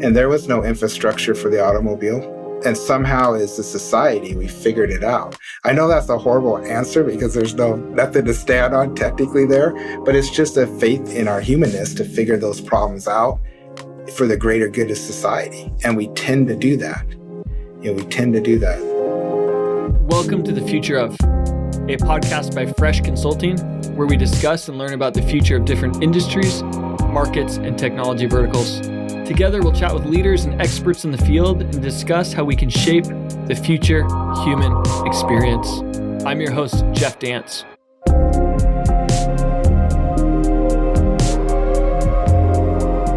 and there was no infrastructure for the automobile. And somehow as a society, we figured it out. I know that's a horrible answer because there's nothing to stand on technically there, but it's just a faith in our humanness to figure those problems out for the greater good of society. And we tend to do that. We tend to do that. Welcome to The Future Of, a podcast by Fresh Consulting, where we discuss and learn about the future of different industries, markets, and technology verticals. Together, we'll chat with leaders and experts in the field and discuss how we can shape the future human experience. I'm your host, Jeff Dance.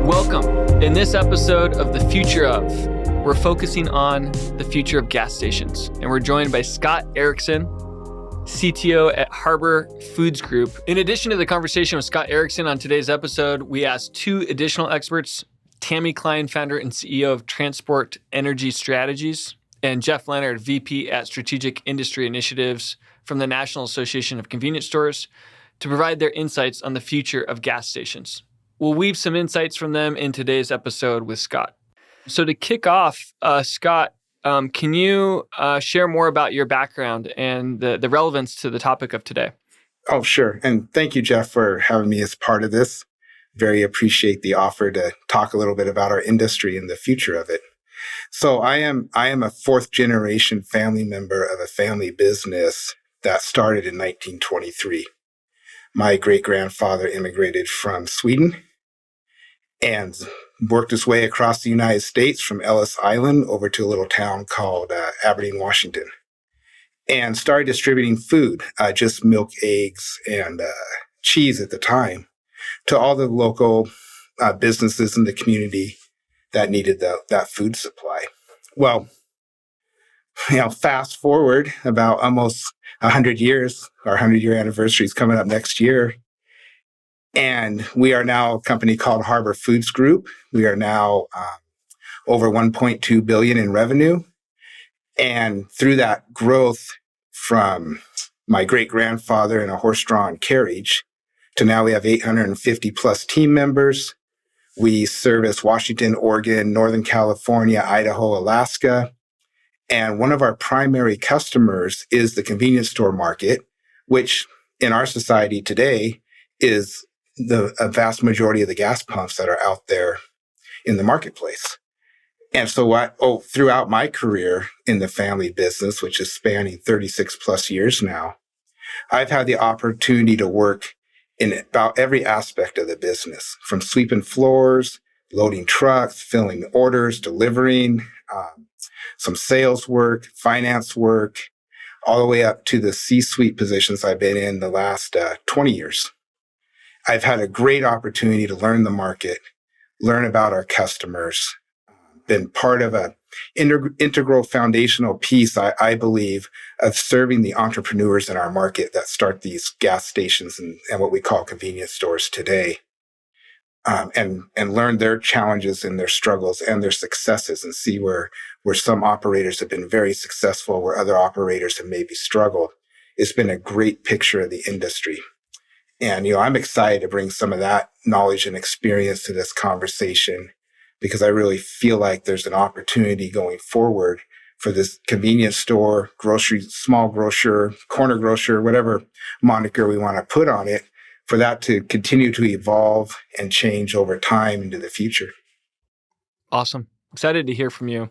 Welcome. In this episode of The Future Of, we're focusing on the future of gas stations, and we're joined by Scott Erickson, CTO at Harbor Foods Group. In addition to the conversation with Scott Erickson on today's episode, we asked two additional experts, Tammy Klein, founder and CEO of Transport Energy Strategies, and Jeff Lenard, VP at Strategic Industry Initiatives from the National Association of Convenience Stores, to provide their insights on the future of gas stations. We'll weave some insights from them in today's episode with Scott. So to kick off, Scott, can you share more about your background and the relevance to the topic of today? Oh, sure. And thank you, Jeff, for having me as part of this. Very appreciate the offer to talk a little bit about our industry and the future of it. So I am a fourth generation family member of a family business that started in 1923. My great-grandfather immigrated from Sweden and worked his way across the United States from Ellis Island over to a little town called Aberdeen, Washington, and started distributing food, just milk, eggs, and cheese at the time, to all the local businesses in the community that needed that food supply. Well, fast forward about almost 100 years, our 100-year anniversary is coming up next year. And we are now a company called Harbor Foods Group. We are now over $1.2 billion in revenue. And through that growth from my great-grandfather in a horse-drawn carriage to now we have 850 plus team members. We service Washington, Oregon, Northern California, Idaho, Alaska. And one of our primary customers is the convenience store market, which in our society today is a vast majority of the gas pumps that are out there in the marketplace. And so throughout my career in the family business, which is spanning 36 plus years now, I've had the opportunity to work in about every aspect of the business, from sweeping floors, loading trucks, filling orders, delivering, some sales work, finance work, all the way up to the C-suite positions I've been in the last 20 years. I've had a great opportunity to learn the market, learn about our customers, been part of a integral foundational piece, I believe, of serving the entrepreneurs in our market that start these gas stations and what we call convenience stores today, and learn their challenges and their struggles and their successes, and see where some operators have been very successful, where other operators have maybe struggled. It's been a great picture of the industry. And, I'm excited to bring some of that knowledge and experience to this conversation, because I really feel like there's an opportunity going forward for this convenience store, grocery, small grocer, corner grocer, whatever moniker we want to put on it, for that to continue to evolve and change over time into the future. Awesome. Excited to hear from you.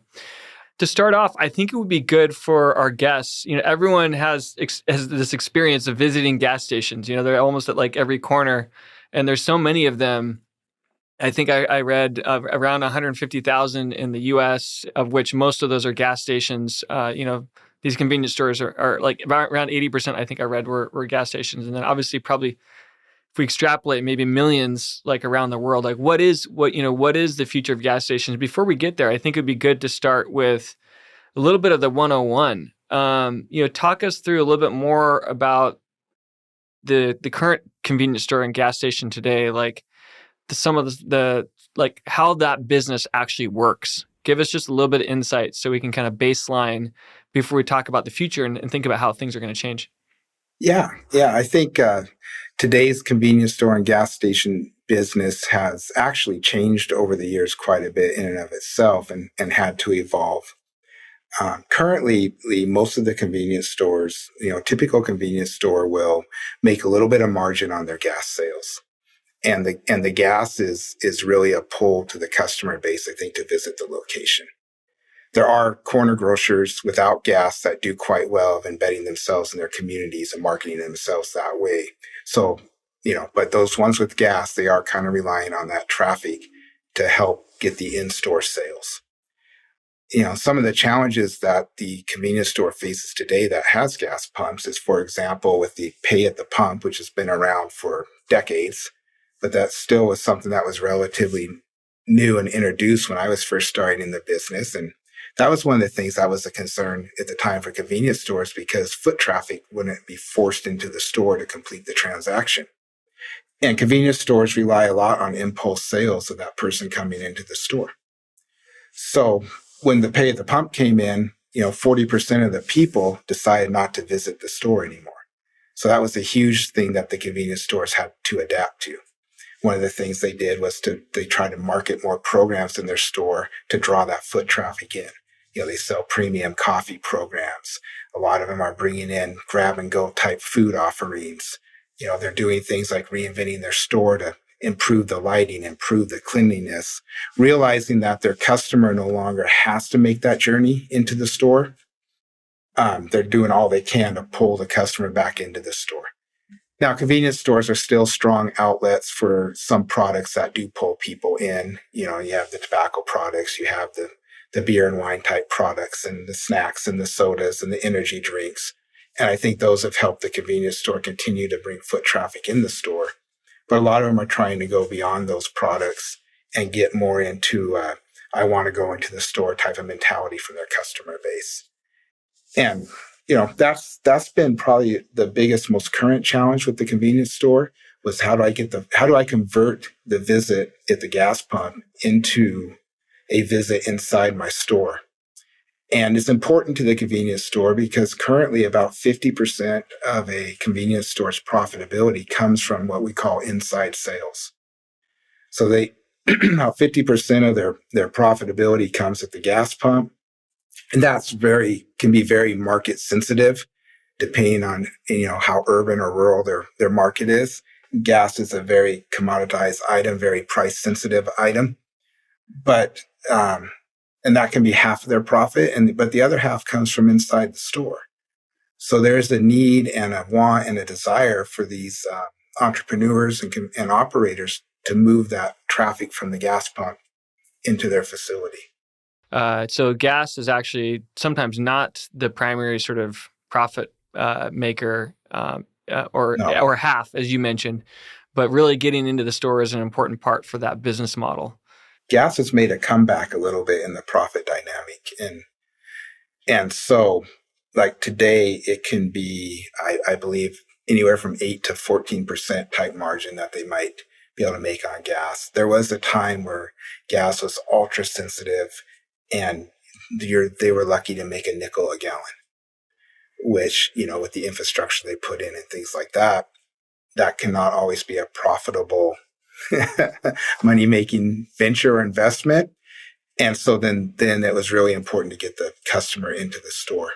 To start off, I think it would be good for our guests. Everyone has this experience of visiting gas stations. They're almost at like every corner, and there's so many of them. I think I read around 150,000 in the U.S., of which most of those are gas stations. These convenience stores are like around 80%, I think I read, were gas stations. And then obviously probably if we extrapolate maybe millions like around the world, like what is the future of gas stations? Before we get there, I think it'd be good to start with a little bit of the 101. Talk us through a little bit more about the current convenience store and gas station today, like some of the like how that business actually works. Give us just a little bit of insight so we can kind of baseline before we talk about the future and think about how things are going to change. Yeah. I think today's convenience store and gas station business has actually changed over the years quite a bit in and of itself and had to evolve. Currently, most of the convenience stores, typical convenience store will make a little bit of margin on their gas sales. And the gas is really a pull to the customer base, I think, to visit the location. There are corner grocers without gas that do quite well of embedding themselves in their communities and marketing themselves that way. So, but those ones with gas, they are kind of relying on that traffic to help get the in-store sales. Some of the challenges that the convenience store faces today that has gas pumps is, for example, with the pay at the pump, which has been around for decades, but that still was something that was relatively new and introduced when I was first starting in the business. And that was one of the things that was a concern at the time for convenience stores, because foot traffic wouldn't be forced into the store to complete the transaction. And convenience stores rely a lot on impulse sales of that person coming into the store. So when the pay at the pump came in, 40% of the people decided not to visit the store anymore. So that was a huge thing that the convenience stores had to adapt to. One of the things they did was they tried to market more programs in their store to draw that foot traffic in. They sell premium coffee programs. A lot of them are bringing in grab and go type food offerings. They're doing things like reinventing their store to improve the lighting, improve the cleanliness, realizing that their customer no longer has to make that journey into the store. They're doing all they can to pull the customer back into the store. Now, convenience stores are still strong outlets for some products that do pull people in. You have the tobacco products, you have the beer and wine type products, and the snacks and the sodas and the energy drinks. And I think those have helped the convenience store continue to bring foot traffic in the store. But a lot of them are trying to go beyond those products and get more into I want to go into the store type of mentality for their customer base. And that's been probably the biggest, most current challenge with the convenience store was how do I convert the visit at the gas pump into a visit inside my store? And it's important to the convenience store because currently about 50% of a convenience store's profitability comes from what we call inside sales. So about 50% of their profitability comes at the gas pump. And that's can be very market sensitive, depending on, how urban or rural their market is. Gas is a very commoditized item, very price sensitive item. But, and that can be half of their profit, but the other half comes from inside the store. So there's a need and a want and a desire for these entrepreneurs and operators to move that traffic from the gas pump into their facility. So gas is actually sometimes not the primary sort of profit maker or half, as you mentioned, but really getting into the store is an important part for that business model. Gas has made a comeback a little bit in the profit dynamic. And so like today, it can be, I believe, anywhere from 8 to 14% type margin that they might be able to make on gas. There was a time where gas was ultra sensitive and they were lucky to make a nickel a gallon, which, with the infrastructure they put in and things like that, that cannot always be a profitable money-making venture or investment. And so then it was really important to get the customer into the store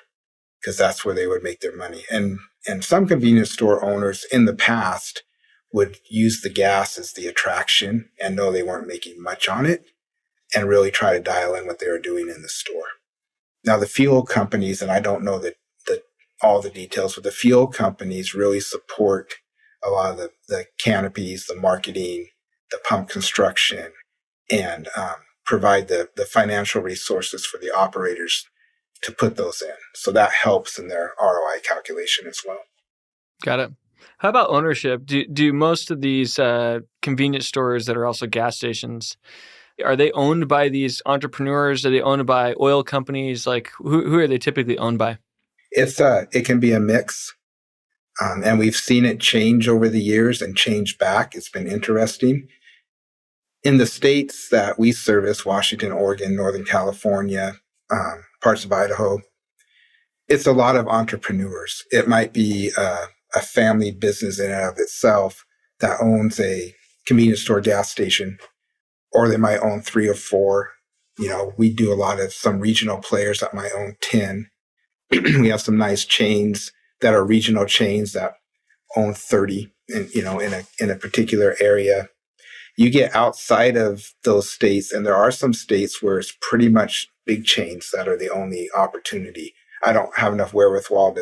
because that's where they would make their money. And some convenience store owners in the past would use the gas as the attraction and know they weren't making much on it and really try to dial in what they were doing in the store. Now, the fuel companies, and I don't know all the details, but the fuel companies really support a lot of the canopies, the marketing, the pump construction, and provide the financial resources for the operators to put those in. So that helps in their ROI calculation as well. Got it. How about ownership? Do most of these convenience stores that are also gas stations, are they owned by these entrepreneurs? Are they owned by oil companies? Like who are they typically owned by? It can be a mix. And we've seen it change over the years and change back. It's been interesting. In the states that we service, Washington, Oregon, Northern California, parts of Idaho, it's a lot of entrepreneurs. It might be a family business in and of itself that owns a convenience store gas station, or they might own 3 or 4. We do a lot of some regional players that might own 10. We have some nice chains that are regional chains that own 30 in a particular area. You get outside of those states, and there are some states where it's pretty much big chains that are the only opportunity. I don't have enough wherewithal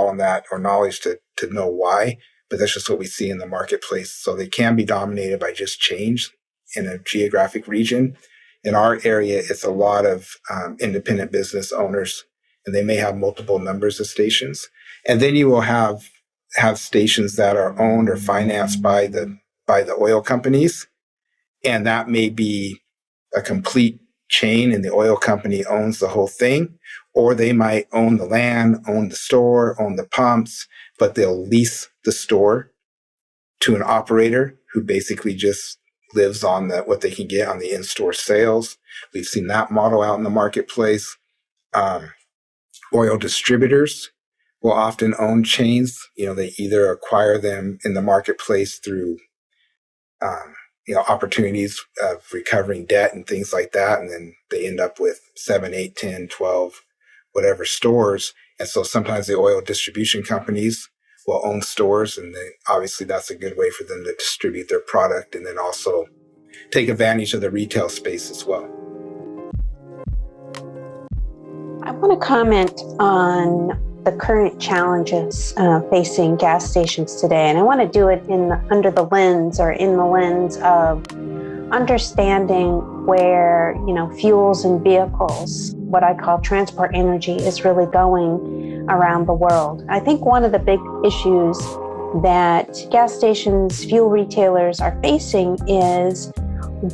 in that or knowledge to know why, but that's just what we see in the marketplace. So they can be dominated by just chains in a geographic region. In our area, it's a lot of independent business owners, and they may have multiple numbers of stations. And then you will have stations that are owned or financed by the oil companies, and that may be a complete chain, and the oil company owns the whole thing, or they might own the land, own the store, own the pumps, but they'll lease the store to an operator who basically just lives on what they can get on the in-store sales. We've seen that model out in the marketplace. Oil distributors will often own chains. They either acquire them in the marketplace through opportunities of recovering debt and things like that. And then they end up with 7, 8, 10, 12, whatever stores. And so sometimes the oil distribution companies will own stores, and obviously that's a good way for them to distribute their product and then also take advantage of the retail space as well. I want to comment on the current challenges facing gas stations today, and I want to do it in the lens of understanding where fuels and vehicles, what I call transport energy, is really going around the world. I think one of the big issues that gas stations, fuel retailers are facing is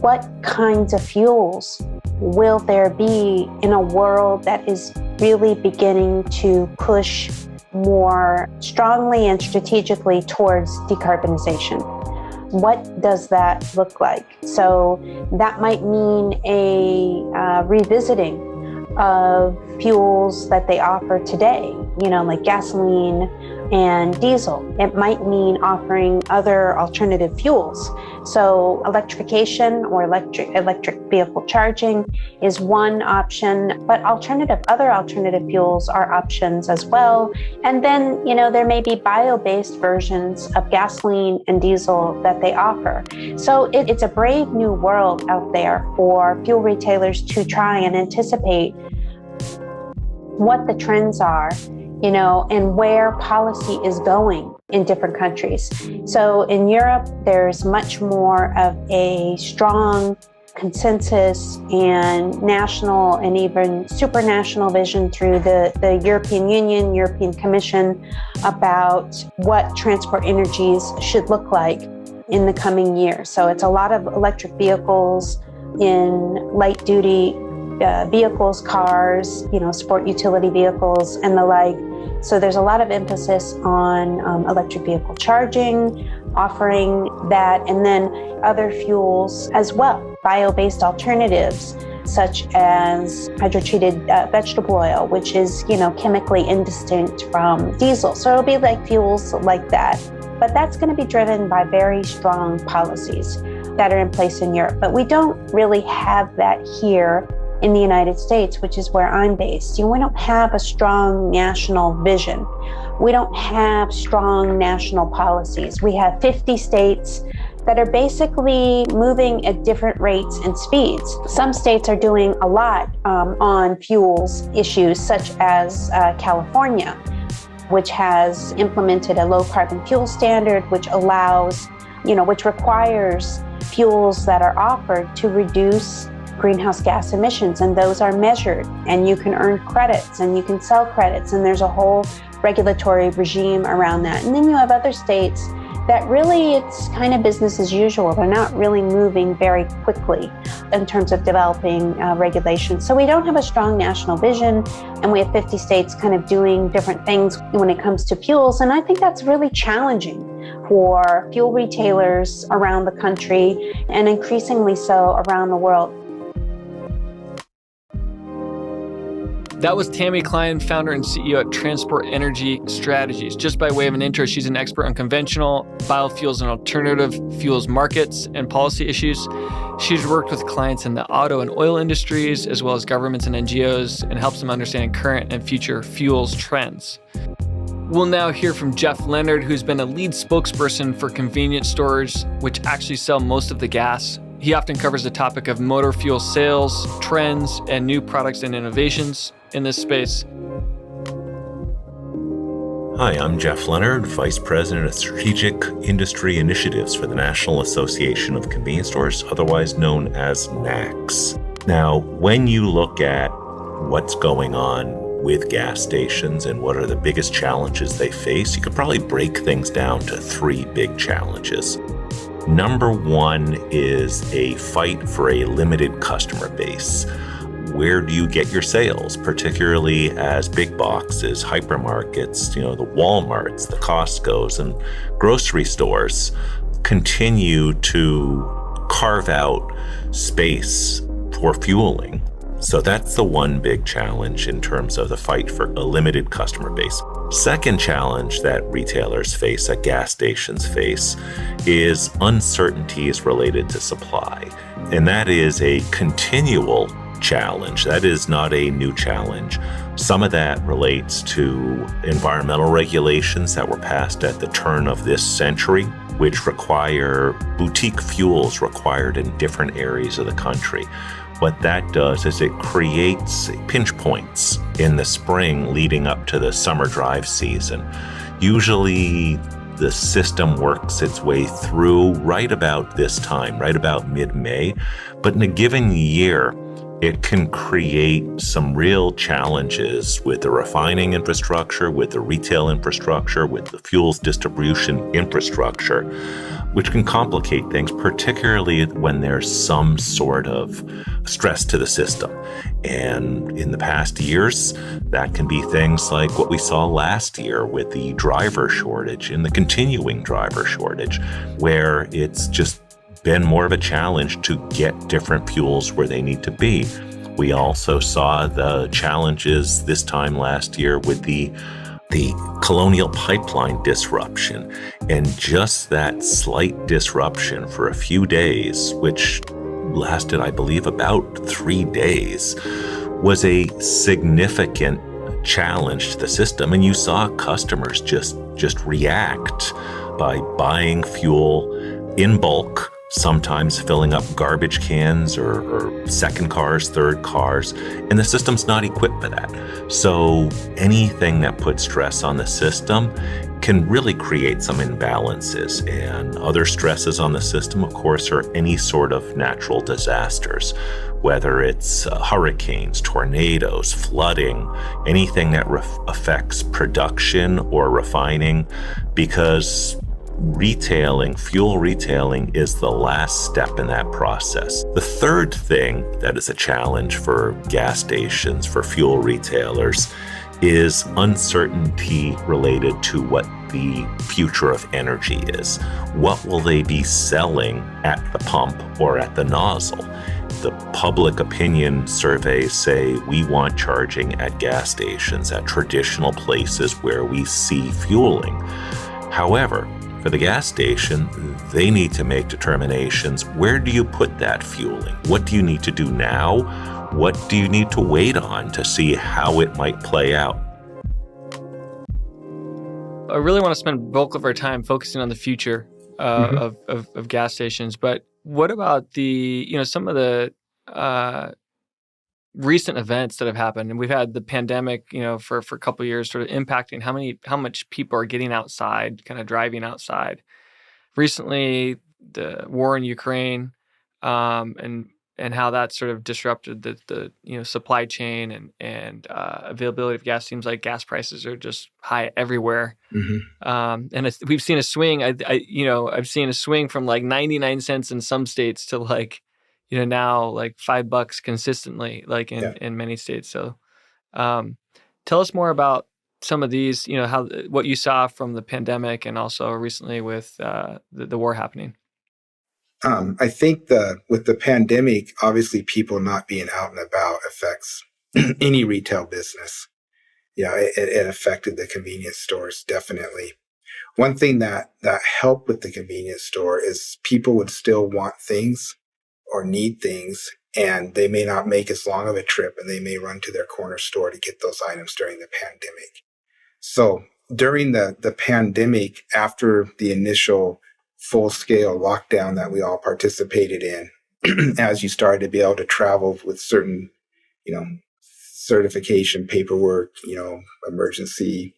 what kinds of fuels will there be in a world that is really beginning to push more strongly and strategically towards decarbonization. What does that look like? So that might mean a revisiting of fuels that they offer today, like gasoline and diesel. It might mean offering other alternative fuels. So electrification or electric vehicle charging is one option, but other alternative fuels are options as well. And then, there may be bio-based versions of gasoline and diesel that they offer. So it's a brave new world out there for fuel retailers to try and anticipate what the trends are, and where policy is going in different countries. So in Europe, there's much more of a strong consensus and national and even supranational vision through the European Union, European Commission about what transport energies should look like in the coming years. So it's a lot of electric vehicles in light duty vehicles, cars, sport utility vehicles and the like. So there's a lot of emphasis on electric vehicle charging, offering that, and then other fuels as well, bio-based alternatives, such as hydrotreated vegetable oil, which is, chemically indistinct from diesel. So it'll be like fuels like that. But that's going to be driven by very strong policies that are in place in Europe. But we don't really have that here in the United States, which is where I'm based. We don't have a strong national vision. We don't have strong national policies. We have 50 states that are basically moving at different rates and speeds. Some states are doing a lot on fuels issues, such as California, which has implemented a low carbon fuel standard, which allows, which requires fuels that are offered to reduce greenhouse gas emissions, and those are measured, and you can earn credits and you can sell credits, and there's a whole regulatory regime around that. And then you have other states that really it's kind of business as usual. They're not really moving very quickly in terms of developing regulations. So we don't have a strong national vision, and we have 50 states kind of doing different things when it comes to fuels. And I think that's really challenging for fuel retailers around the country, and increasingly so around the world. That was Tammy Klein, founder and CEO at Transport Energy Strategies. Just by way of an intro, she's an expert on conventional biofuels and alternative fuels markets and policy issues. She's worked with clients in the auto and oil industries, as well as governments and NGOs, and helps them understand current and future fuels trends. We'll now hear from Jeff Lenard, who's been a lead spokesperson for convenience stores, which actually sell most of the gas. He often covers the topic of motor fuel sales, trends, and new products and innovations in this space. Hi, I'm Jeff Lenard, Vice President of Strategic Industry Initiatives for the National Association of Convenience Stores, otherwise known as NACS. Now, when you look at what's going on with gas stations and what are the biggest challenges they face, you could probably break things down to three big challenges. Number one is a fight for a limited customer base. Where do you get your sales, particularly as big boxes, hypermarkets, the Walmarts, the Costcos, and grocery stores continue to carve out space for fueling? So that's the one big challenge in terms of the fight for a limited customer base. Second challenge that retailers face, that gas stations face, is uncertainties related to supply. And that is a continual challenge. That is not a new challenge. Some of that relates to environmental regulations that were passed at the turn of this century, which require boutique fuels required in different areas of the country. What that does is it creates pinch points in the spring leading up to the summer drive season. Usually the system works its way through right about this time, right about mid-May. But in a given year, it can create some real challenges with the refining infrastructure, with the retail infrastructure, with the fuels distribution infrastructure, which can complicate things, particularly when there's some sort of stress to the system. And in the past years, that can be things like what we saw last year with the driver shortage and the continuing driver shortage, where it's just been more of a challenge to get different fuels where they need to be. We also saw the challenges this time last year with the Colonial Pipeline disruption, and just that slight disruption for a few days, which lasted, I believe, about 3 days, was a significant challenge to the system. And you saw customers just react by buying fuel in bulk, sometimes filling up garbage cans or second cars, third cars, and the system's not equipped for that. So anything that puts stress on the system can really create some imbalances. And other stresses on the system, of course, are any sort of natural disasters, whether it's hurricanes, tornadoes, flooding, anything that affects production or refining, because fuel retailing is the last step in that process. The third thing that is a challenge for gas stations, for fuel retailers, is uncertainty related to what the future of energy is. What will they be selling at the pump or at the nozzle? The public opinion surveys say we want charging at gas stations, at traditional places where we see fueling. However, for the gas station, they need to make determinations. Where do you put that fueling? What do you need to do now? What do you need to wait on to see how it might play out? I really want to spend the bulk of our time focusing on the future of gas stations. But what about some of the recent events that have happened? And we've had the pandemic, for a couple of years, sort of impacting how much people are getting outside, kind of driving outside. Recently, the war in Ukraine, and how that sort of disrupted the supply chain and availability of gas. Seems like gas prices are just high everywhere. And we've seen a swing. I've seen a swing from like 99 cents in some states to like, now like $5 consistently, like in many states. So, tell us more about some of these, what you saw from the pandemic and also recently with the war happening. I think with the pandemic, obviously people not being out and about affects any retail business. It affected the convenience stores, definitely. One thing that helped with the convenience store is people would still want things or need things, and they may not make as long of a trip, and they may run to their corner store to get those items during the pandemic. So during the pandemic, after the initial full-scale lockdown that we all participated in, as you started to be able to travel with certain, certification paperwork, emergency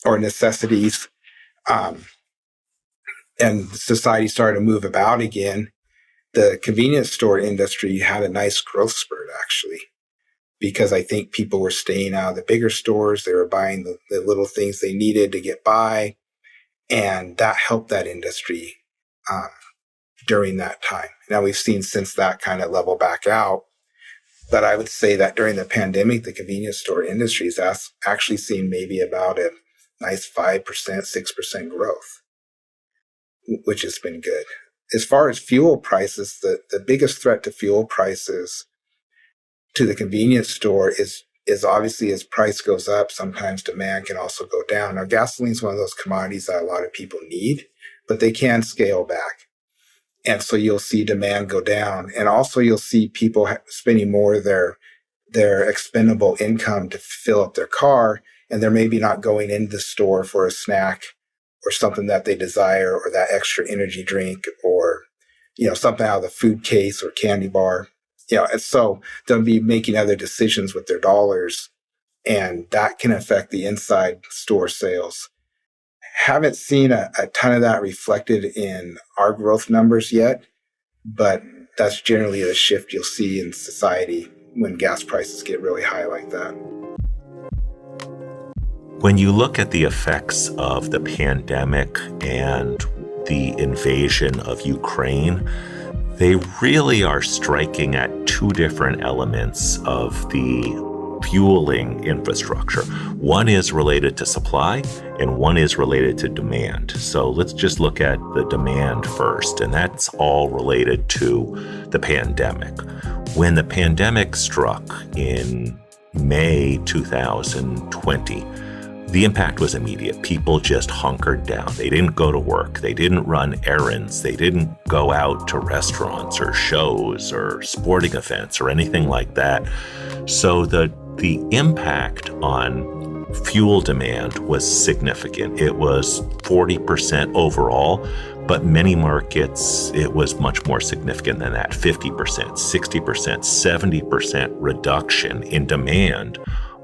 or necessities, and society started to move about again, the convenience store industry had a nice growth spurt, actually, because I think people were staying out of the bigger stores. They were buying the little things they needed to get by, and that helped that industry during that time. Now, we've seen since that kind of level back out, but I would say that during the pandemic, the convenience store industry has actually seen maybe about a nice 5%, 6% growth, which has been good. As far as fuel prices, the biggest threat to fuel prices to the convenience store is obviously as price goes up, sometimes demand can also go down. Now, gasoline is one of those commodities that a lot of people need, but they can scale back. And so you'll see demand go down. And also you'll see people spending more of their expendable income to fill up their car, and they're maybe not going into the store for a snack or something that they desire, or that extra energy drink, or, something out of the food case or candy bar. And so they'll be making other decisions with their dollars, and that can affect the inside store sales. Haven't seen a ton of that reflected in our growth numbers yet, but that's generally a shift you'll see in society when gas prices get really high like that. When you look at the effects of the pandemic and the invasion of Ukraine, they really are striking at two different elements of the fueling infrastructure. One is related to supply and one is related to demand. So let's just look at the demand first, and that's all related to the pandemic. When the pandemic struck in May 2020, the impact was immediate. People just hunkered down. They didn't go to work. They didn't run errands. They didn't go out to restaurants or shows or sporting events or anything like that. So the impact on fuel demand was significant. It was 40% overall, but many markets, it was much more significant than that. 50%, 60%, 70% reduction in demand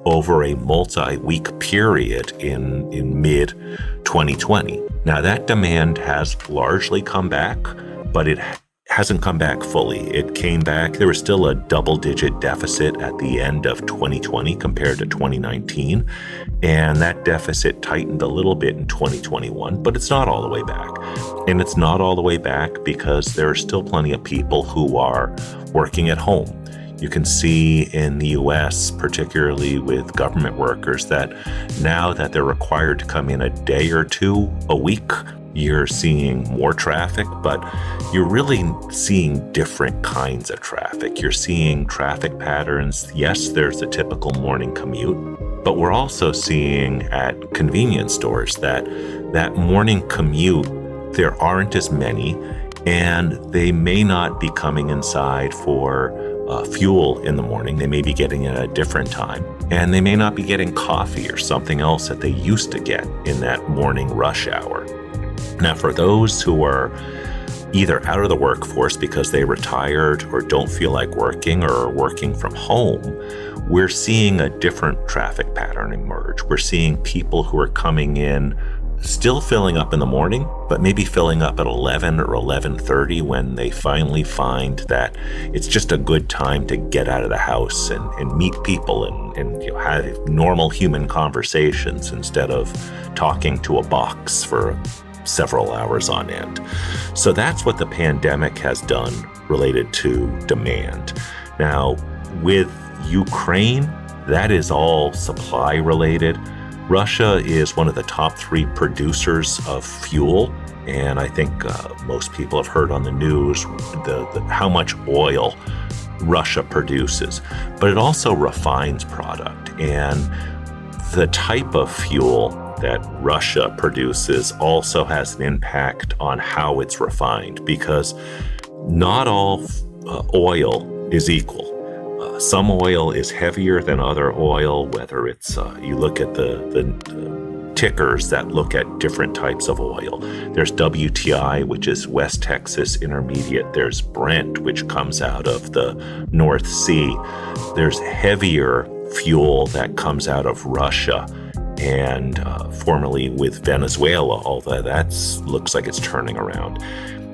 over a multi-week period in mid-2020. Now, that demand has largely come back, but it hasn't come back fully. It came back. There was still a double-digit deficit at the end of 2020 compared to 2019, and that deficit tightened a little bit in 2021, but it's not all the way back. And it's not all the way back because there are still plenty of people who are working at home. You can see in the US, particularly with government workers, that now that they're required to come in a day or two a week, you're seeing more traffic, but you're really seeing different kinds of traffic. You're seeing traffic patterns. Yes, there's the typical morning commute, but we're also seeing at convenience stores that morning commute, there aren't as many, and they may not be coming inside for fuel in the morning. They may be getting it at a different time, and they may not be getting coffee or something else that they used to get in that morning rush hour. Now, for those who are either out of the workforce because they retired or don't feel like working or are working from home, we're seeing a different traffic pattern emerge. We're seeing people who are coming in still filling up in the morning, but maybe filling up at 11 or 11:30 when they finally find that it's just a good time to get out of the house and meet people and have normal human conversations instead of talking to a box for several hours on end. So that's what the pandemic has done related to demand. Now, with Ukraine, that is all supply related. Russia is one of the top 3 producers of fuel, And I think most people have heard on the news how much oil Russia produces, but it also refines product. And the type of fuel that Russia produces also has an impact on how it's refined, because not all oil is equal. Some oil is heavier than other oil, whether it's, you look at the tickers that look at different types of oil. There's WTI, which is West Texas Intermediate. There's Brent, which comes out of the North Sea. There's heavier fuel that comes out of Russia and formerly with Venezuela, although that looks like it's turning around.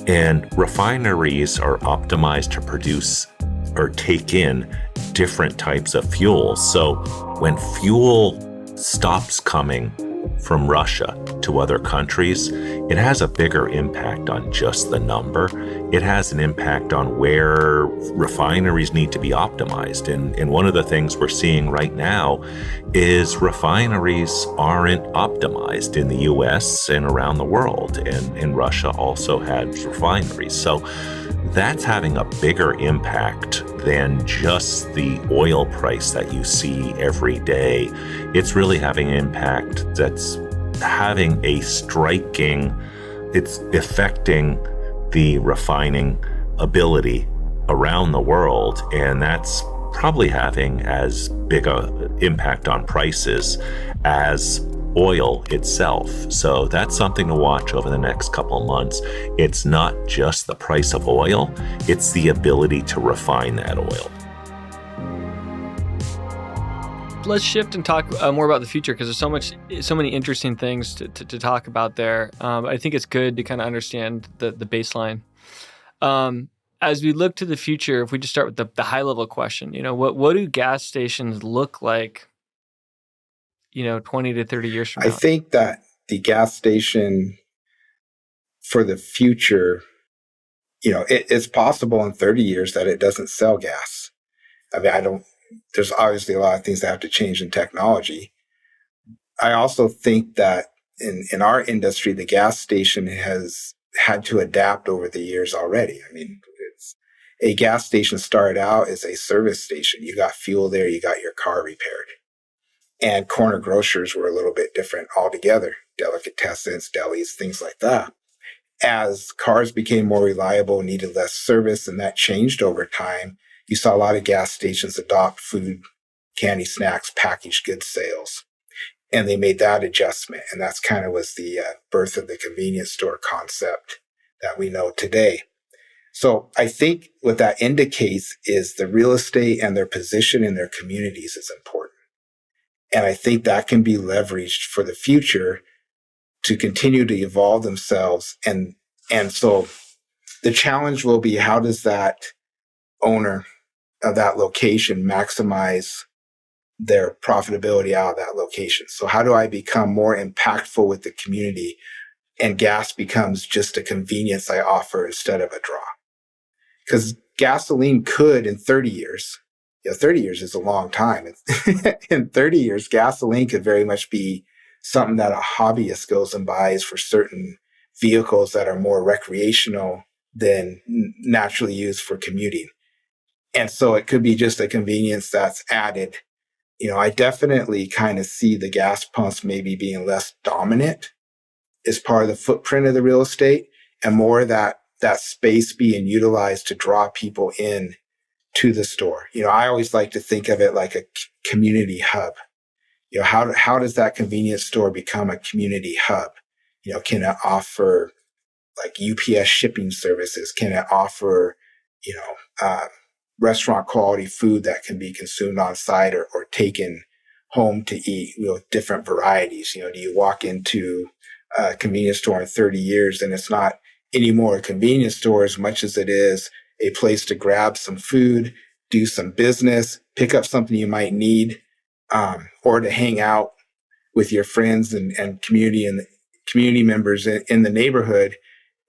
And refineries are optimized to produce or take in different types of fuels. So when fuel stops coming from Russia to other countries, it has a bigger impact on just the number. It has an impact on where refineries need to be optimized. And one of the things we're seeing right now is refineries aren't optimized in the US and around the world. And Russia also has refineries. So that's having a bigger impact than just the oil price that you see every day. It's really having an impact that's having a striking, it's affecting the refining ability around the world. And that's probably having as big an impact on prices as oil itself. So that's something to watch over the next couple of months. It's not just the price of oil, it's the ability to refine that oil. Let's shift and talk more about the future, because there's so many interesting things to talk about there. I think it's good to kind of understand the baseline. As we look to the future, if we just start with the high level question, what do gas stations look like 20 to 30 years from now? I think that the gas station for the future, it's possible in 30 years that it doesn't sell gas. I mean, there's obviously a lot of things that have to change in technology. I also think that in our industry, the gas station has had to adapt over the years already. I mean, a gas station started out as a service station. You got fuel there, you got your car repaired. And corner grocers were a little bit different altogether. Delicatessens, delis, things like that. As cars became more reliable, needed less service, and that changed over time, you saw a lot of gas stations adopt food, candy, snacks, packaged goods sales. And they made that adjustment. And that's kind of was the birth of the convenience store concept that we know today. So I think what that indicates is the real estate and their position in their communities is important. And I think that can be leveraged for the future to continue to evolve themselves. And so the challenge will be, how does that owner of that location maximize their profitability out of that location? So how do I become more impactful with the community, and gas becomes just a convenience I offer instead of a draw? Because gasoline could, in 30 years, 30 years is a long time. In 30 years, gasoline could very much be something that a hobbyist goes and buys for certain vehicles that are more recreational than naturally used for commuting. And so it could be just a convenience that's added. I definitely kind of see the gas pumps maybe being less dominant as part of the footprint of the real estate, and more that space being utilized to draw people in to the store. I always like to think of it like a community hub. How does that convenience store become a community hub? Can it offer like UPS shipping services? Can it offer, restaurant quality food that can be consumed on site or taken home to eat, different varieties? Do you walk into a convenience store in 30 years and it's not anymore a convenience store as much as it is a place to grab some food, do some business, pick up something you might need, or to hang out with your friends and community members in the neighborhood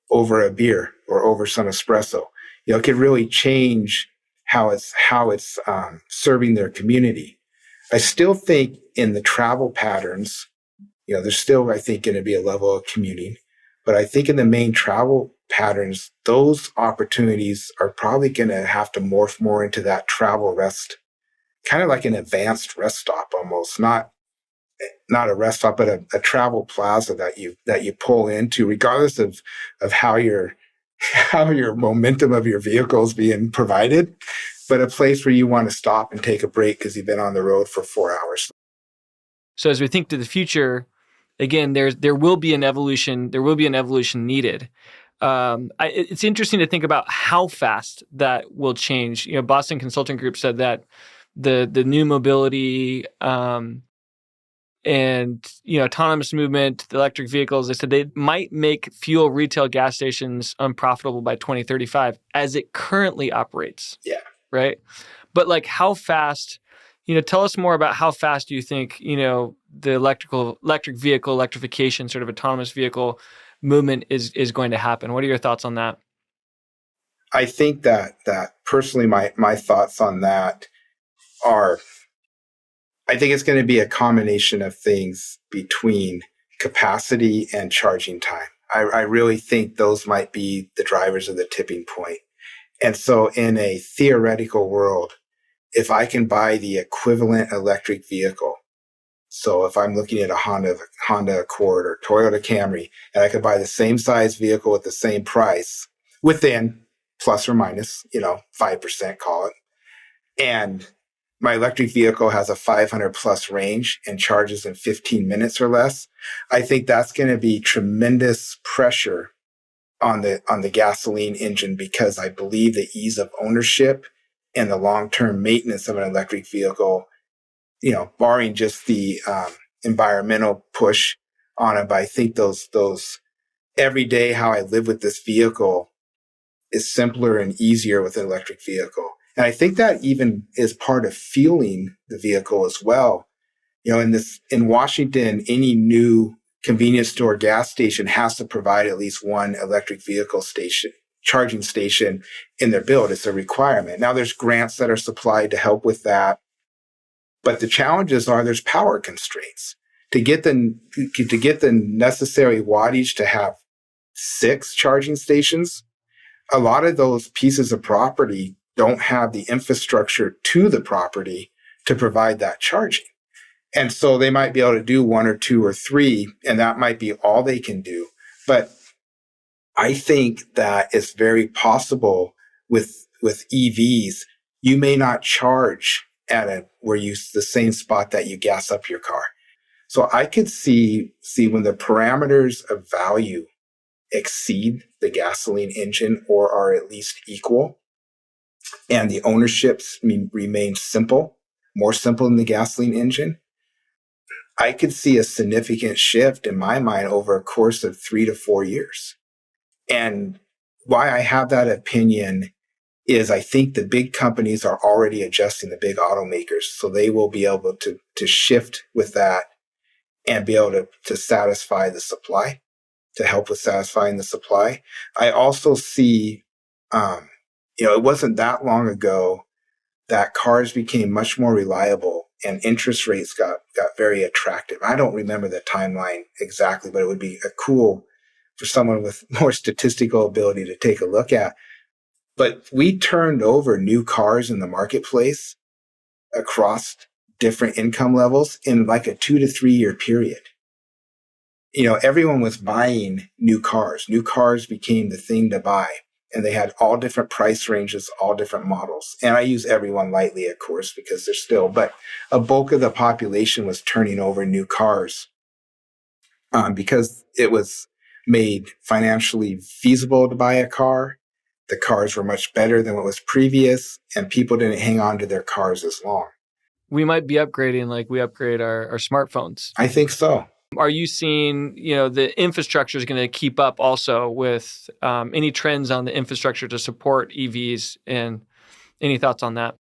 over a beer or over some espresso. It could really change how it's serving their community. I still think in the travel patterns, there's still, I think, going to be a level of commuting, But I think in the main travel patterns, those opportunities are probably going to have to morph more into that travel rest, kind of like an advanced rest stop almost, not a rest stop, but a travel plaza that you pull into, regardless of how your momentum of your vehicle is being provided, but a place where you want to stop and take a break because you've been on the road for 4 hours. So as we think to the future, again, there will be an evolution. There will be an evolution needed. It's interesting to think about how fast that will change. You know, Boston Consulting Group said that the new mobility and autonomous movement, the electric vehicles, they said they might make fuel retail gas stations unprofitable by 2035 as it currently operates. Yeah. Right. But like how fast, tell us more about how fast do you think, the electric vehicle, electrification, sort of autonomous vehicle movement is going to happen. What are your thoughts on that? I think that personally, my thoughts on that are, I think it's going to be a combination of things between capacity and charging time. I really think those might be the drivers of the tipping point. And so in a theoretical world, if I can buy the equivalent electric vehicle, so if I'm looking at a Honda Accord or Toyota Camry, and I could buy the same size vehicle at the same price within plus or minus, 5%, call it, and my electric vehicle has a 500 plus range and charges in 15 minutes or less, I think that's going to be tremendous pressure on the gasoline engine, because I believe the ease of ownership and the long-term maintenance of an electric vehicle, barring just the environmental push on it, but I think those everyday how I live with this vehicle is simpler and easier with an electric vehicle. And I think that even is part of fueling the vehicle as well. In Washington, any new convenience store gas station has to provide at least one electric vehicle charging station in their build. It's a requirement. Now there's grants that are supplied to help with that. But the challenges are there's power constraints. To get the necessary wattage to have 6 charging stations, a lot of those pieces of property don't have the infrastructure to the property to provide that charging. And so they might be able to do 1 or 2 or 3, and that might be all they can do. But I think that it's very possible with EVs, you may not charge at the same spot that you gas up your car. So I could see when the parameters of value exceed the gasoline engine or are at least equal, and the ownerships remain simple, more simple than the gasoline engine, I could see a significant shift in my mind over a course of 3 to 4 years. And why I have that opinion is I think the big companies are already adjusting, the big automakers, so they will be able to shift with that and be able to satisfy the supply, to help with satisfying the supply. I also see, it wasn't that long ago that cars became much more reliable and interest rates got very attractive. I don't remember the timeline exactly, but it would be cool for someone with more statistical ability to take a look at. But we turned over new cars in the marketplace across different income levels in like a 2 to 3 year period. Everyone was buying new cars. New cars became the thing to buy. And they had all different price ranges, all different models. And I use everyone lightly, of course, because but a bulk of the population was turning over new cars because it was made financially feasible to buy a car. The cars were much better than what was previous, and people didn't hang on to their cars as long. We might be upgrading like we upgrade our smartphones. I think so. Are you seeing, the infrastructure is going to keep up also with any trends on the infrastructure to support EVs, and any thoughts on that?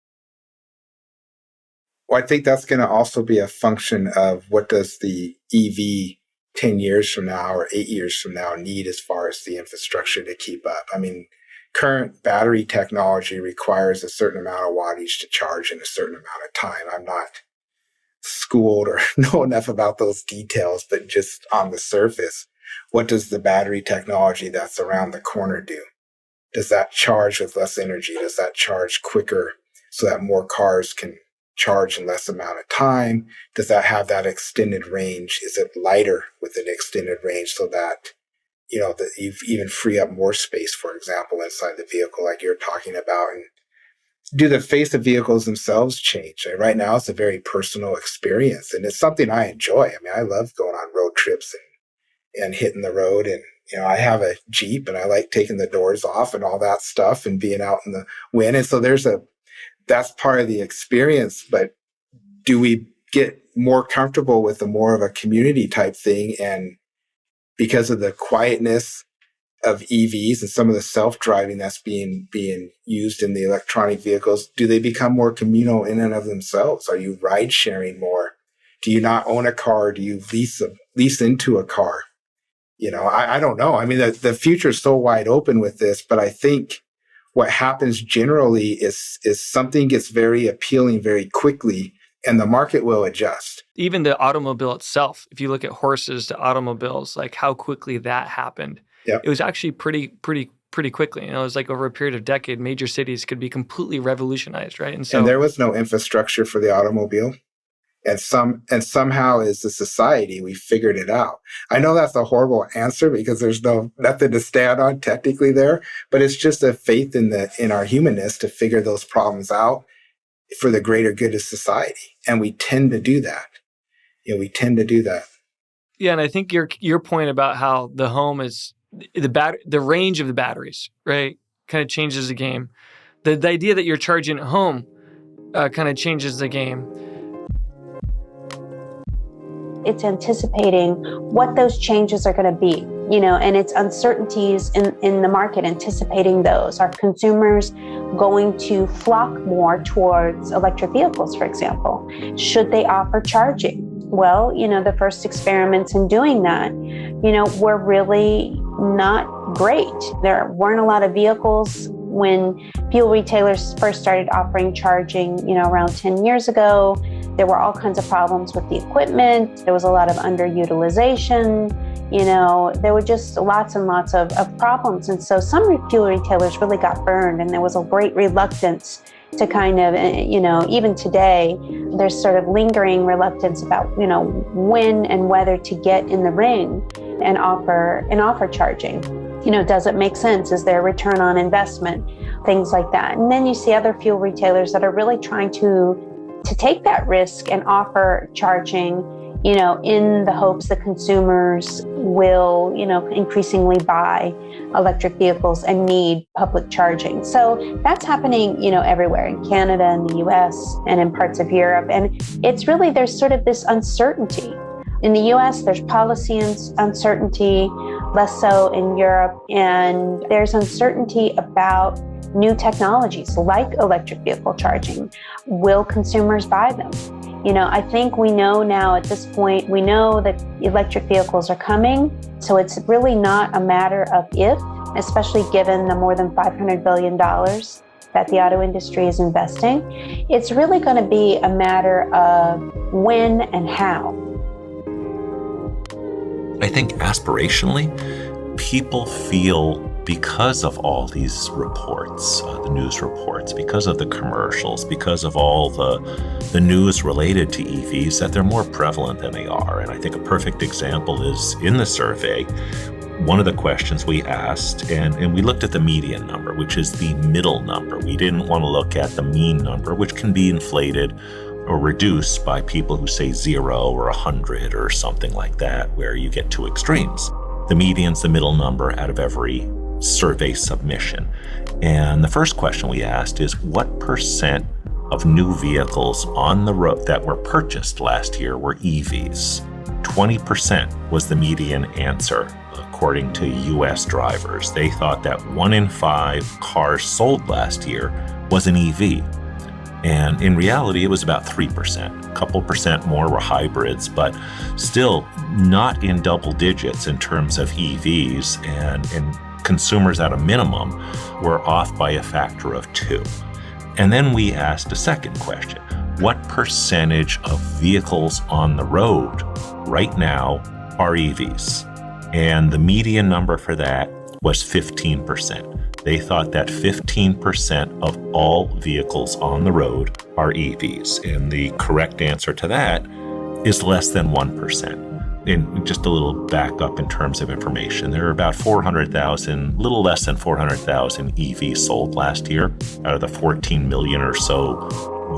Well, I think that's going to also be a function of what does the EV 10 years from now or 8 years from now need as far as the infrastructure to keep up. I mean, current battery technology requires a certain amount of wattage to charge in a certain amount of time. I'm not schooled or know enough about those details, but just on the surface, What does the battery technology that's around the corner do? Does that charge with less energy? Does that charge quicker so that more cars can charge in less amount of time? Does that have that extended range? Is it lighter with an extended range so that, that you even free up more space, for example, inside the vehicle like you're talking about? And do the face of vehicles themselves change? And right now, it's a very personal experience, and it's something I enjoy. I mean, I love going on road trips and hitting the road. And, I have a Jeep, and I like taking the doors off and all that stuff and being out in the wind. And so that's part of the experience. But do we get more comfortable with more of a community type thing? And because of the quietness of EVs and some of the self-driving that's being used in the electronic vehicles, do they become more communal in and of themselves? Are you ride sharing more? Do you not own a car? Do you lease into a car? I don't know. I mean, the future is so wide open with this, but I think what happens generally is something gets very appealing very quickly, and the market will adjust. Even the automobile itself, if you look at horses to automobiles, like how quickly that happened. Yep. It was actually pretty quickly. It was like over a period of decade, major cities could be completely revolutionized, right? And there was no infrastructure for the automobile. And somehow as a society, we figured it out. I know that's a horrible answer because there's nothing to stand on technically there, but it's just a faith in our humanness to figure those problems out for the greater good of society. And we tend to do that. We tend to do that. Yeah, and I think your point about how the home is the range of the batteries, right, kind of changes the game. The idea that you're charging at home kind of changes the game. It's anticipating what those changes are going to be, and it's uncertainties in the market, anticipating those. Are consumers going to flock more towards electric vehicles, for example? Should they offer charging? Well, the first experiments in doing that, were really not great. There weren't a lot of vehicles when fuel retailers first started offering charging, around 10 years ago. There were all kinds of problems with the equipment. There was a lot of underutilization. There were just lots and lots of problems. And so some fuel retailers really got burned, and there was a great reluctance to kind of, even today, there's sort of lingering reluctance about, when and whether to get in the ring and offer charging. Does it make sense? Is there a return on investment? Things like that. And then you see other fuel retailers that are really trying to take that risk and offer charging, in the hopes that consumers will, increasingly buy electric vehicles and need public charging. So that's happening, everywhere in Canada and the US and in parts of Europe. And it's really, there's sort of this uncertainty. In the US, there's policy uncertainty, less so in Europe. And there's uncertainty about new technologies like electric vehicle charging. Will consumers buy them? I think we know now at this point, we know that electric vehicles are coming. So it's really not a matter of if, especially given the more than $500 billion that the auto industry is investing. It's really going to be a matter of when and how. I think aspirationally, people feel, because of all these reports, the news reports, because of the commercials, because of all the news related to EVs, that they're more prevalent than they are. And I think a perfect example is in the survey, one of the questions we asked, and we looked at the median number, which is the middle number. We didn't want to look at the mean number, which can be inflated or reduced by people who say 0 or 100 or something like that, where you get two extremes. The median's the middle number out of every survey submission. And the first question we asked is, what percent of new vehicles on the road that were purchased last year were EVs? 20% was the median answer, according to US drivers. They thought that 1 in 5 cars sold last year was an EV. And in reality, it was about 3%. A couple percent more were hybrids, but still not in double digits in terms of EVs. And consumers at a minimum were off by a factor of 2. And then we asked a second question. What percentage of vehicles on the road right now are EVs? And the median number for that was 15%. They thought that 15% of all vehicles on the road are EVs. And the correct answer to that is less than 1%. And just a little backup in terms of information, there are about 400,000, little less than 400,000 EVs sold last year out of the 14 million or so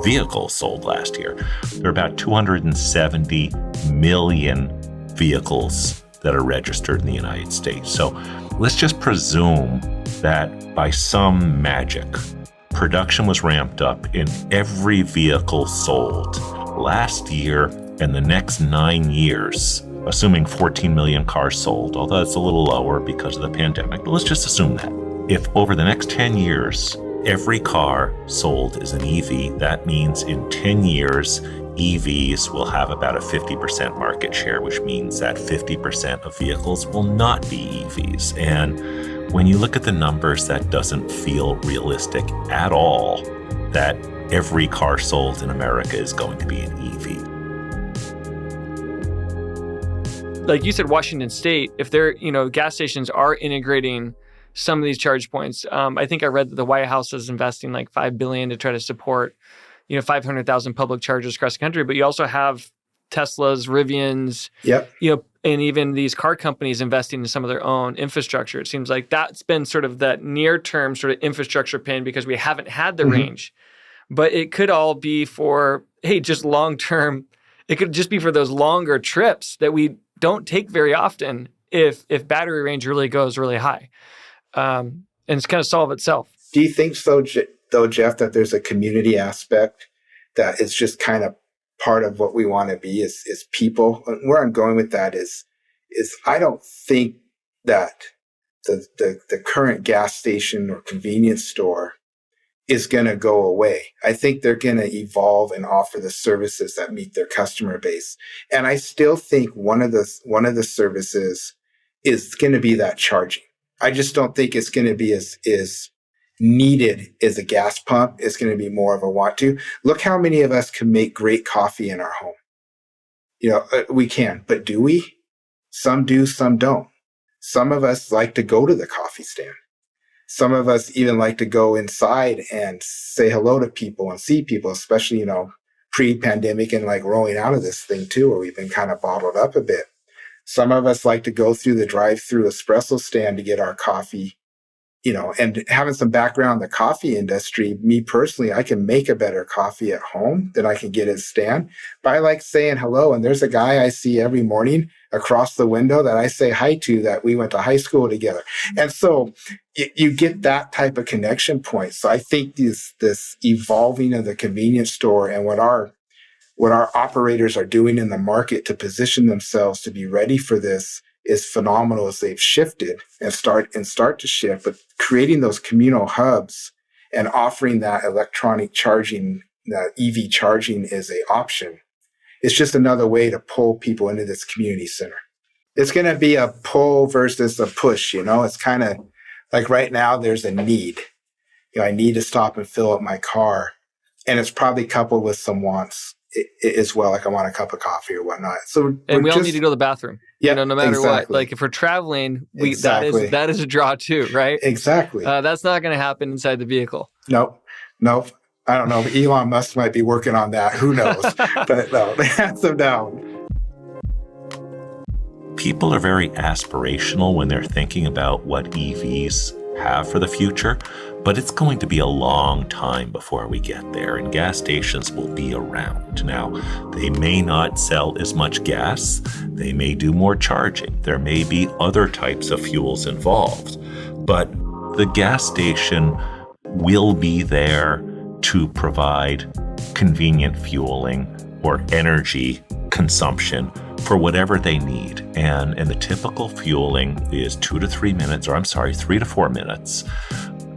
vehicles sold last year. There are about 270 million vehicles that are registered in the United States. So let's just presume that by some magic, production was ramped up in every vehicle sold last year and the next 9 years, assuming 14 million cars sold, although it's a little lower because of the pandemic, but let's just assume that. If over the next 10 years, every car sold is an EV, that means in 10 years, EVs will have about a 50% market share, which means that 50% of vehicles will not be EVs. And when you look at the numbers, that doesn't feel realistic at all, that every car sold in America is going to be an EV. Like you said, Washington State, if they're, gas stations are integrating some of these charge points. I think I read that the White House is investing like $5 billion to try to support, 500,000 public chargers across the country. But you also have Teslas, Rivians, and even these car companies investing in some of their own infrastructure. It seems like that's been sort of that near-term sort of infrastructure pin because we haven't had the range. But it could all be for, just long-term. It could just be for those longer trips that we don't take very often if battery range really goes really high. And it's kind of solve itself. Do you think so, though, Jeff, that there's a community aspect that is just kind of part of what we want to be is people? And where I'm going with that is I don't think that the current gas station or convenience store is going to go away. I think they're going to evolve and offer the services that meet their customer base. And I still think one of the services is going to be that charging. I just don't think it's going to be as needed as a gas pump. It's going to be more of a want to. Look how many of us can make great coffee in our home. We can, but do we? Some do, some don't. Some of us like to go to the coffee stand. Some of us even like to go inside and say hello to people and see people, especially, pre-pandemic and like rolling out of this thing too, where we've been kind of bottled up a bit. Some of us like to go through the drive-through espresso stand to get our coffee, and having some background in the coffee industry, me personally, I can make a better coffee at home than I can get at a stand. But I like saying hello. And there's a guy I see every morning across the window that I say hi to that we went to high school together. And so you get that type of connection point. So I think this evolving of the convenience store and what our operators are doing in the market to position themselves to be ready for this is phenomenal as they've shifted and start to shift, but creating those communal hubs and offering that electronic charging, that EV charging is an option. It's just another way to pull people into this community center. It's going to be a pull versus a push, It's kind of like right now there's a need. I need to stop and fill up my car. And it's probably coupled with some wants as well, like I want a cup of coffee or whatnot. So we all need to go to the bathroom. Yeah, no matter exactly. what. Like if we're traveling, Exactly. that is a draw too, right? Exactly. That's not going to happen inside the vehicle. Nope. I don't know. Elon Musk might be working on that. Who knows? But no, hands him down. People are very aspirational when they're thinking about what EVs have for the future, but it's going to be a long time before we get there, and gas stations will be around. Now, they may not sell as much gas. They may do more charging. There may be other types of fuels involved, but the gas station will be there to provide convenient fueling or energy consumption for whatever they need. And the typical fueling is 3 to 4 minutes.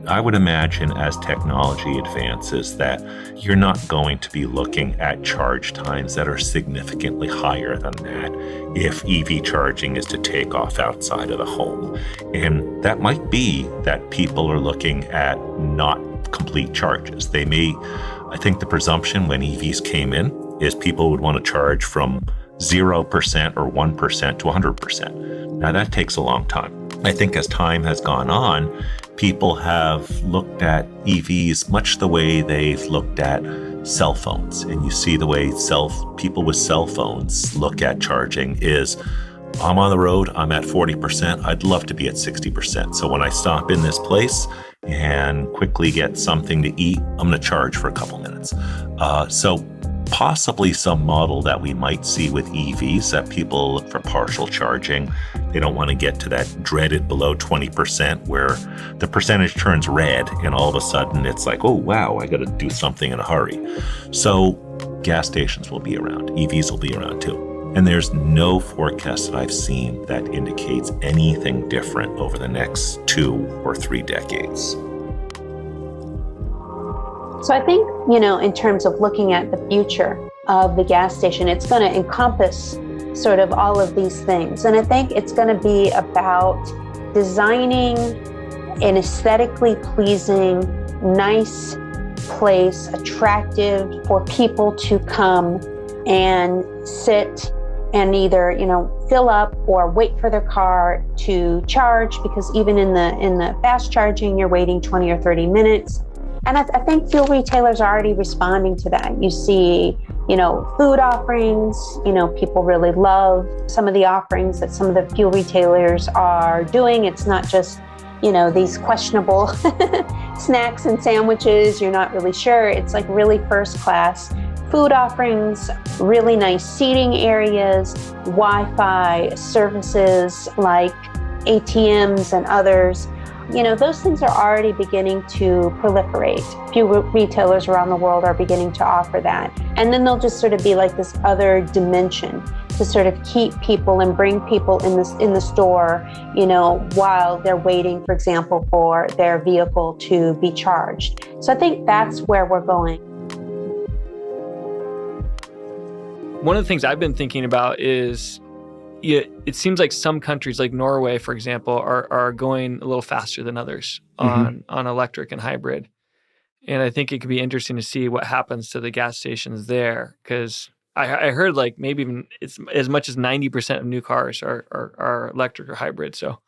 I would imagine as technology advances that you're not going to be looking at charge times that are significantly higher than that if EV charging is to take off outside of the home. And that might be that people are looking at not complete charges. I think the presumption when EVs came in is people would want to charge from 0% or 1% to 100%. Now, that takes a long time. I think as time has gone on, people have looked at EVs much the way they've looked at cell phones. And you see the way people with cell phones look at charging is, I'm on the road, I'm at 40%, I'd love to be at 60%. So when I stop in this place and quickly get something to eat, I'm going to charge for a couple minutes. So possibly some model that we might see with EVs, that people look for partial charging. They don't want to get to that dreaded below 20% where the percentage turns red and all of a sudden it's like, oh, wow, I got to do something in a hurry. So gas stations will be around. EVs will be around too. And there's no forecast that I've seen that indicates anything different over the next 2 or 3 decades. So I think, in terms of looking at the future of the gas station, it's going to encompass sort of all of these things. And I think it's going to be about designing an aesthetically pleasing, nice place, attractive for people to come and sit and either, fill up or wait for their car to charge, because even in the fast charging, you're waiting 20 or 30 minutes. And I think fuel retailers are already responding to that. You see, food offerings, people really love some of the offerings that some of the fuel retailers are doing. It's not just, these questionable snacks and sandwiches. You're not really sure. It's like really first class food offerings, really nice seating areas, Wi-Fi services like ATMs and others. Those things are already beginning to proliferate. Few retailers around the world are beginning to offer that. And then they'll just sort of be like this other dimension to sort of keep people and bring people in the store, while they're waiting, for example, for their vehicle to be charged. So I think that's where we're going. One of the things I've been thinking about is, it seems like some countries like Norway, for example, are going a little faster than others on electric and hybrid. And I think it could be interesting to see what happens to the gas stations there, because I heard like maybe even it's as much as 90% of new cars are electric or hybrid. So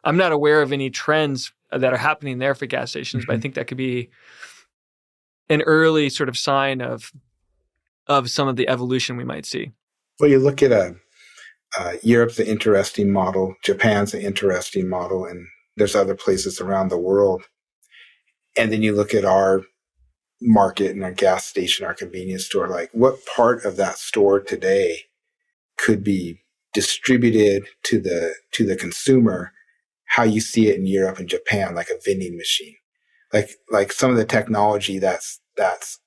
I'm not aware of any trends that are happening there for gas stations, but I think that could be an early sort of sign of some of the evolution we might see. Well, you look at Europe's an interesting model. Japan's an interesting model. And there's other places around the world. And then you look at our market and our gas station, our convenience store, like what part of that store today could be distributed to the consumer, how you see it in Europe and Japan, like a vending machine, like some of the technology that's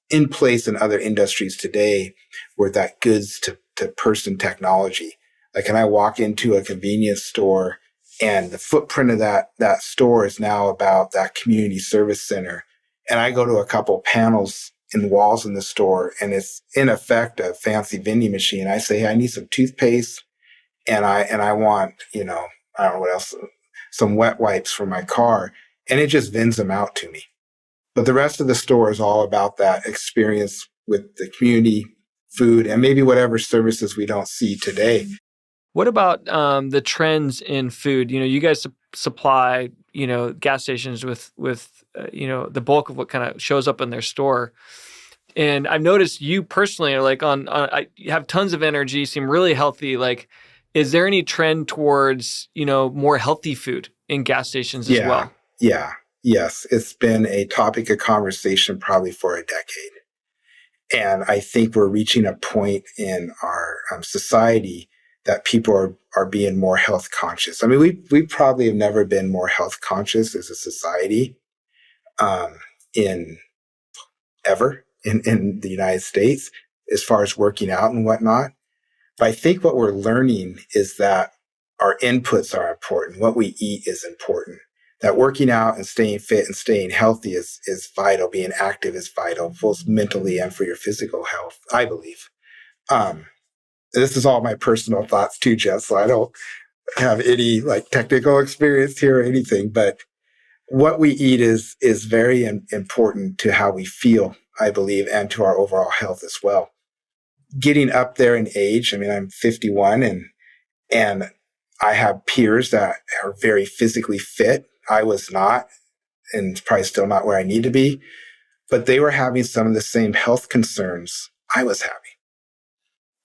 in place in other industries today, where that goods to person technology. Like, can I walk into a convenience store and the footprint of that store is now about that community service center. And I go to a couple panels in the walls in the store and it's in effect a fancy vending machine. I say, hey, I need some toothpaste and I want, I don't know what else, some wet wipes for my car. And it just vends them out to me. But the rest of the store is all about that experience with the community, food, and maybe whatever services we don't see today. What about the trends in food? You guys supply, gas stations with the bulk of what kind of shows up in their store. And I've noticed you personally are like you have tons of energy, seem really healthy. Like, is there any trend towards, more healthy food in gas stations as well? Yeah. Yes. It's been a topic of conversation probably for a decade. And I think we're reaching a point in our society that people are being more health conscious. I mean, we probably have never been more health conscious as a society in the United States, as far as working out and whatnot. But I think what we're learning is that our inputs are important. What we eat is important. That working out and staying fit and staying healthy is vital. Being active is vital, both mentally and for your physical health, I believe. This is all my personal thoughts too, Jeff, so I don't have any like technical experience here or anything, but what we eat is very important to how we feel, I believe, and to our overall health as well. getting up there in age. I mean, I'm 51 and I have peers that are very physically fit. I was not, and probably still not where I need to be, but they were having some of the same health concerns I was having.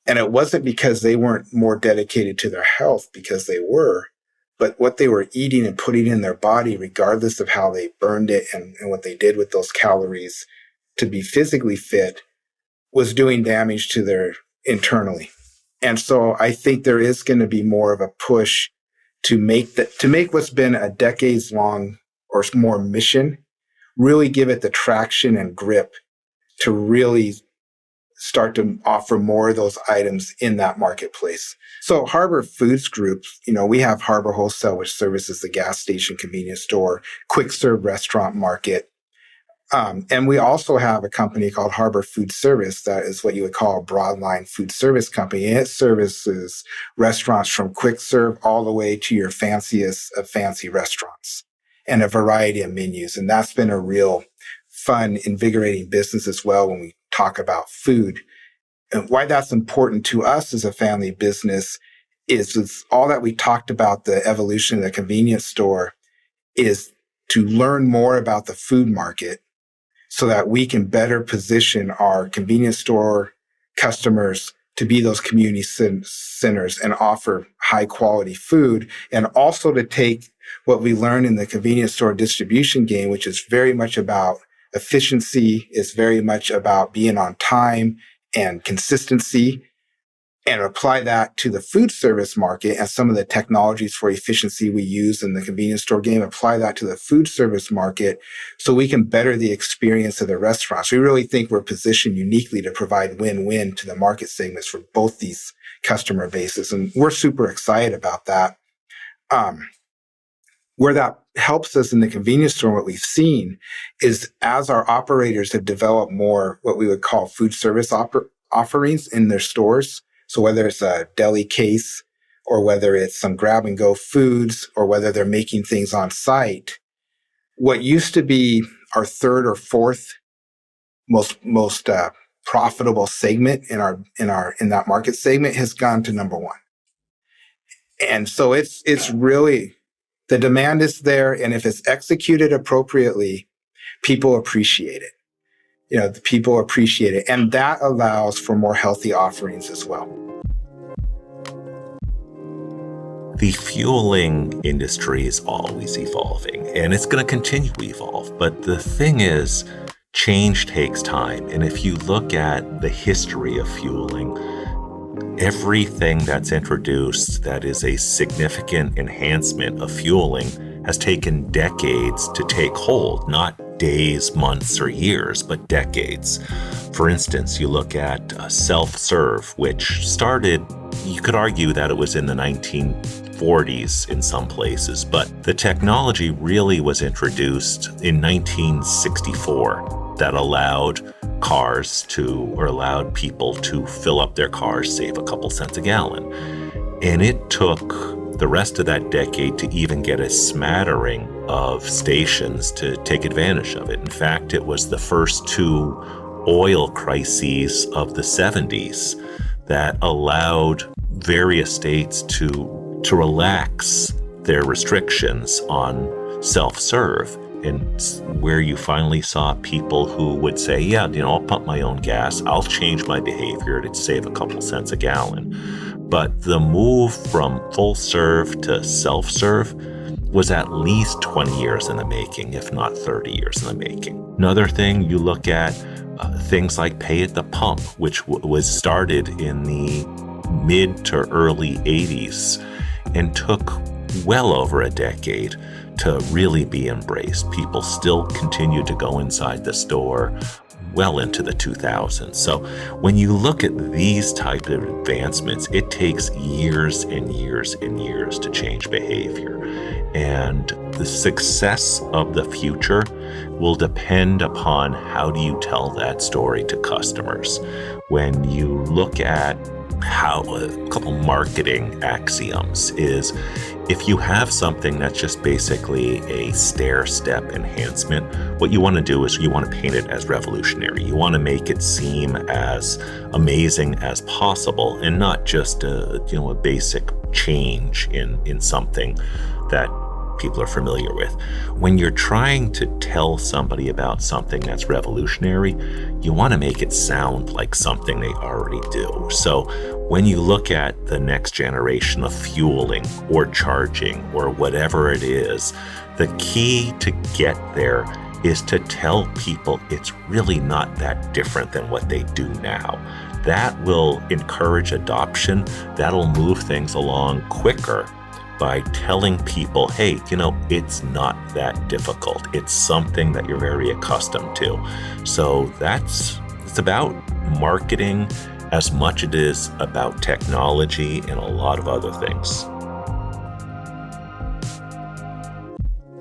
And it wasn't because they weren't more dedicated to their health, because they were, but what they were eating and putting in their body, regardless of how they burned it and what they did with those calories to be physically fit, was doing damage to their internally. And so I think there is going to be more of a push to make what's been a decades long or more mission, really give it the traction and grip to really start to offer more of those items in that marketplace. So Harbor Foods Group, we have Harbor Wholesale, which services the gas station, convenience store, quick serve restaurant market. And we also have a company called Harbor Food Service that is what you would call a broadline food service company. And it services restaurants from quick serve all the way to your fanciest of fancy restaurants and a variety of menus. And that's been a real fun, invigorating business as well when we talk about food. And why that's important to us as a family business is all that we talked about, the evolution of the convenience store, is to learn more about the food market so that we can better position our convenience store customers to be those community centers and offer high quality food, and also to take what we learn in the convenience store distribution game, which is very much about efficiency, is very much about being on time and consistency, and apply that to the food service market and some of the technologies for efficiency we use in the convenience store game, apply that to the food service market so we can better the experience of the restaurants. We really think we're positioned uniquely to provide win-win to the market segments for both these customer bases. And we're super excited about that. Where that helps us in the convenience store, what we've seen is as our operators have developed more what we would call food service offerings in their stores, so whether it's a deli case or whether it's some grab and go foods or whether they're making things on site, what used to be our third or fourth most profitable segment in that market segment has gone to number one. And so it's really, the demand is there, and if it's executed appropriately, people appreciate it. The people appreciate it, and that allows for more healthy offerings as well. The fueling industry is always evolving, and it's going to continue to evolve. But the thing is, change takes time. And if you look at the history of fueling, everything that's introduced that is a significant enhancement of fueling has taken decades to take hold, not days, months, or years, but decades. For instance, you look at self-serve, which started, you could argue that it was in the 1940s in some places, but the technology really was introduced in 1964 that allowed people to fill up their cars, save a couple cents a gallon. And it took the rest of that decade to even get a smattering of stations to take advantage of it. In fact, it was the first two oil crises of the 70s that allowed various states to relax their restrictions on self-serve, and where you finally saw people who would say, yeah, I'll pump my own gas, I'll change my behavior to save a couple cents a gallon. But the move from full serve to self-serve was at least 20 years in the making, if not 30 years in the making. Another thing, you look at things like pay at the pump, which was started in the mid to early 80s and took well over a decade to really be embraced. People still continue to go inside the store well into the 2000s. So when you look at these type of advancements, it takes years and years and years to change behavior. And the success of the future will depend upon how do you tell that story to customers. When you look at a couple marketing axioms is if you have something that's just basically a stair-step enhancement, what you want to do is you want to paint it as revolutionary. You want to make it seem as amazing as possible and not just a basic change in something that people are familiar with. When you're trying to tell somebody about something that's revolutionary, you want to make it sound like something they already do. So when you look at the next generation of fueling or charging or whatever it is, the key to get there is to tell people it's really not that different than what they do now. That will encourage adoption. That'll move things along quicker by telling people, hey, it's not that difficult. It's something that you're very accustomed to. So it's about marketing as much as it is about technology and a lot of other things.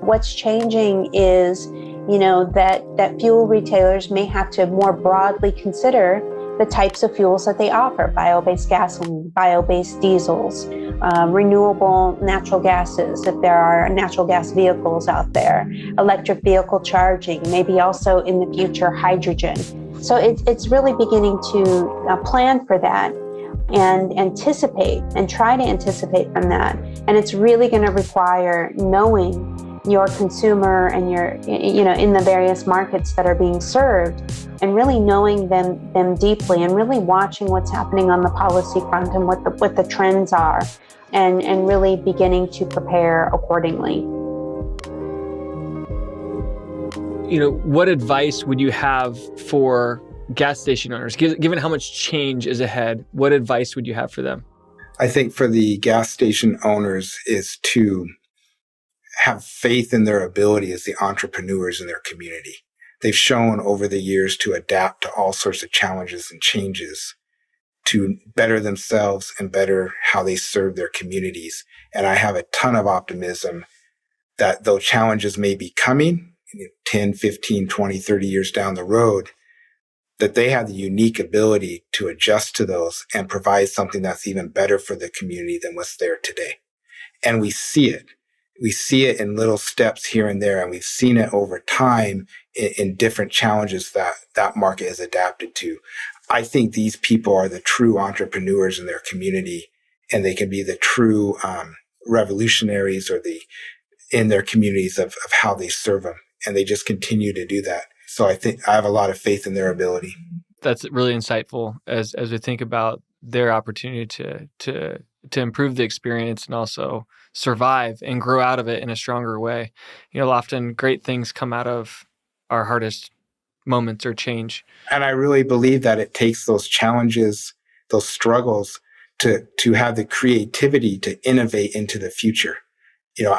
What's changing is, that fuel retailers may have to more broadly consider the types of fuels that they offer: bio-based gasoline, bio-based diesels, renewable natural gases, if there are natural gas vehicles out there, electric vehicle charging, maybe also in the future hydrogen. So it's really beginning to plan for that and anticipate and try to anticipate from that. And it's really going to require knowing your consumer and your, in the various markets that are being served, and really knowing them deeply and really watching what's happening on the policy front and what the trends are, and really beginning to prepare accordingly. What advice would you have for gas station owners, given how much change is ahead? What advice would you have for them? I think for the gas station owners is to have faith in their ability as the entrepreneurs in their community. They've shown over the years to adapt to all sorts of challenges and changes to better themselves and better how they serve their communities. And I have a ton of optimism that though challenges may be coming 10, 15, 20, 30 years down the road, that they have the unique ability to adjust to those and provide something that's even better for the community than what's there today. And we see it. We see it in little steps here and there, and we've seen it over time in different challenges that market has adapted to. I think these people are the true entrepreneurs in their community, and they can be the true revolutionaries in their communities of how they serve them. And they just continue to do that. So I think I have a lot of faith in their ability. That's really insightful as we think about their opportunity to improve the experience and also survive and grow out of it in a stronger way. Often great things come out of our hardest moments or change. And I really believe that it takes those challenges, those struggles to have the creativity to innovate into the future.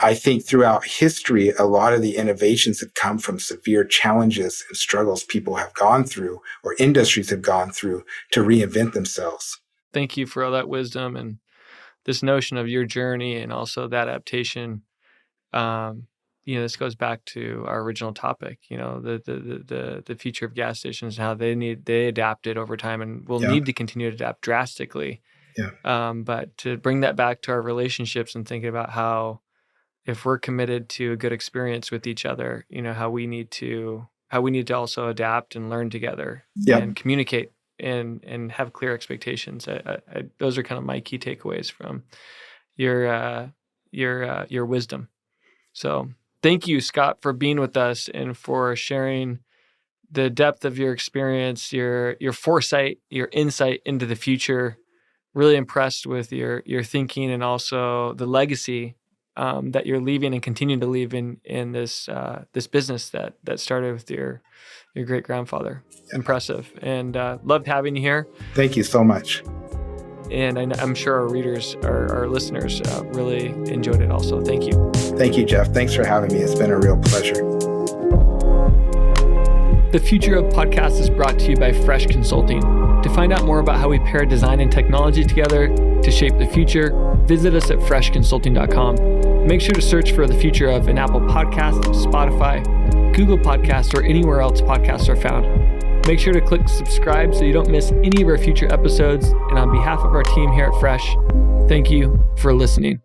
I think throughout history, a lot of the innovations have come from severe challenges and struggles people have gone through or industries have gone through to reinvent themselves. Thank you for all that wisdom and this notion of your journey and also the adaptation. This goes back to our original topic, the future of gas stations, how they adapted over time and will need to continue to adapt drastically. Yeah. But to bring that back to our relationships and thinking about how, if we're committed to a good experience with each other, how we need to also adapt and learn together and communicate and have clear expectations. Those are kind of my key takeaways from your wisdom. So thank you, Scott, for being with us and for sharing the depth of your experience, your foresight, your insight into the future. Really impressed with your thinking and also the legacy that you're leaving and continue to leave in this business that started with your great grandfather. Impressive, and loved having you here. Thank you so much. And I'm sure our readers, our listeners, really enjoyed it also. Thank you. Thank you, Jeff. Thanks for having me. It's been a real pleasure. The Future of Podcast is brought to you by Fresh Consulting. To find out more about how we pair design and technology together to shape the future, visit us at freshconsulting.com. Make sure to search for The Future of in Apple Podcasts, Spotify, Google Podcasts, or anywhere else podcasts are found. Make sure to click subscribe so you don't miss any of our future episodes. And on behalf of our team here at Fresh, thank you for listening.